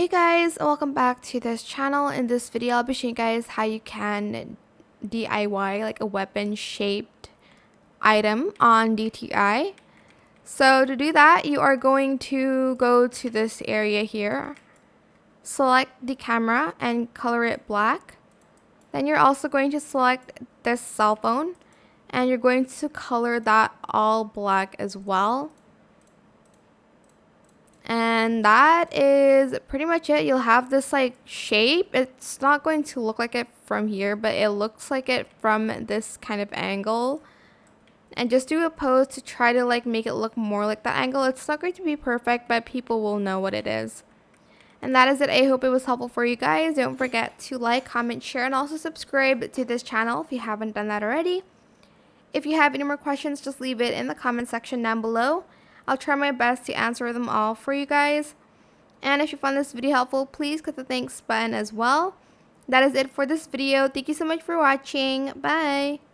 Hey guys, welcome back to this channel. In this video, I'll be showing you guys how you can DIY like a weapon shaped item on DTI. So to do that, you are going to go to this area here, select the camera and color it black. Then you're also going to select this cell phone and you're going to color that all black as well. And that is pretty much it. You'll have this like shape. It's not going to look like it from here, but it looks like it from this kind of angle. And just do a pose to try to like make it look more like that angle. It's not going to be perfect, but people will know what it is. And that is it. I hope it was helpful for you guys. Don't forget to like, comment, share, and also subscribe to this channel if you haven't done that already. If you have any more questions, just leave it in the comment section down below. I'll try my best to answer them all for you guys. And if you found this video helpful, please click the thanks button as well. That is it for this video. Thank you so much for watching. Bye!